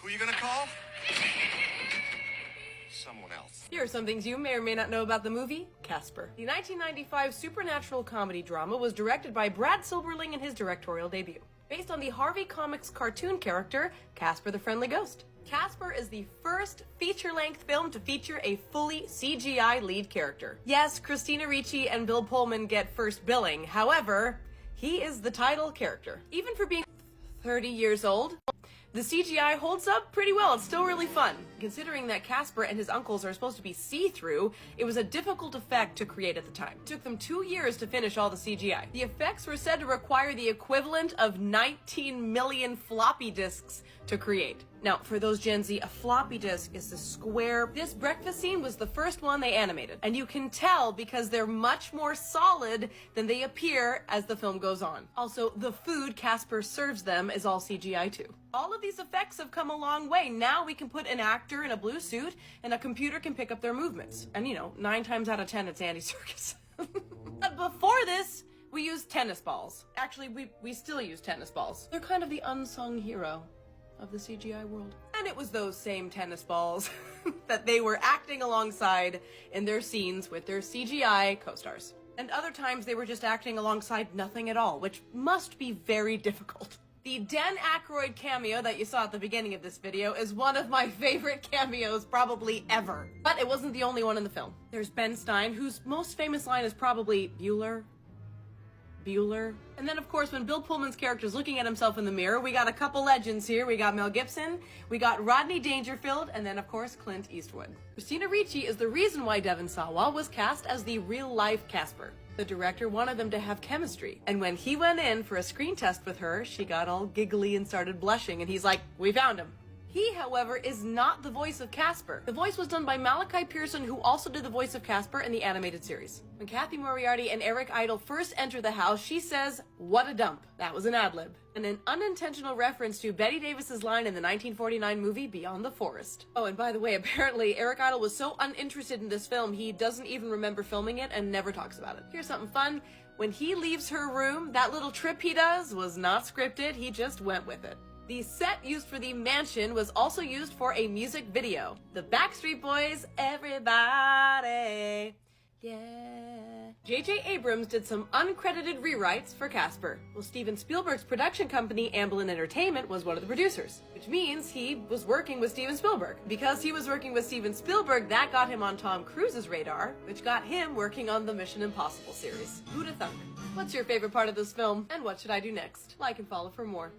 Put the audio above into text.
Who are you gonna call? Someone else. Here are some things you may or may not know about the movie Casper. The 1995 supernatural comedy drama was directed by Brad Silberling in his directorial debut, based on the Harvey Comics cartoon character Casper the Friendly Ghost. Casper is the first feature-length film to feature a fully CGI lead character. Yes, Christina Ricci and Bill Pullman get first billing. However, he is the title character. Even for being 30 years old, the CGI holds up pretty well. It's still really fun. Considering that Casper and his uncles are supposed to be see-through, it was a difficult effect to create at the time. It took them 2 years to finish all the CGI. The effects were said to require the equivalent of 19 million floppy disks to create. Now, for those Gen Z, a floppy disk is the square. This breakfast scene was the first one they animated. And you can tell because they're much more solid than they appear as the film goes on. Also, the food Casper serves them is all CGI too. All of these effects have come a long way. Now we can put an actor in a blue suit and a computer can pick up their movements. And 9 times out of 10, it's Andy Serkis. But before this, we used tennis balls. Actually, we still use tennis balls. They're kind of the unsung hero of the CGI world. And it was those same tennis balls that they were acting alongside in their scenes with their CGI co-stars. And other times they were just acting alongside nothing at all, which must be very difficult. The Dan Aykroyd cameo that you saw at the beginning of this video is one of my favorite cameos probably ever. But it wasn't the only one in the film. There's Ben Stein, whose most famous line is probably Bueller. And then, of course, when Bill Pullman's character is looking at himself in the mirror, we got a couple legends here. We got Mel Gibson, we got Rodney Dangerfield, and then, of course, Clint Eastwood. Christina Ricci is the reason why Devon Sawa was cast as the real-life Casper. The director wanted them to have chemistry, and when he went in for a screen test with her, she got all giggly and started blushing, and he's like, "We found him." He, however, is not the voice of Casper. The voice was done by Malachi Pearson, who also did the voice of Casper in the animated series. When Kathy Moriarty and Eric Idle first enter the house, she says, "What a dump." That was an ad-lib. And an unintentional reference to Betty Davis's line in the 1949 movie Beyond the Forest. Oh, and by the way, apparently Eric Idle was so uninterested in this film, he doesn't even remember filming it and never talks about it. Here's something fun. When he leaves her room, that little trip he does was not scripted, he just went with it. The set used for the mansion was also used for a music video. The Backstreet Boys, everybody, yeah. J.J. Abrams did some uncredited rewrites for Casper. Well, Steven Spielberg's production company, Amblin Entertainment, was one of the producers, which means he was working with Steven Spielberg. Because he was working with Steven Spielberg, that got him on Tom Cruise's radar, which got him working on the Mission Impossible series. Who'da thunk? What's your favorite part of this film, and what should I do next? Like and follow for more.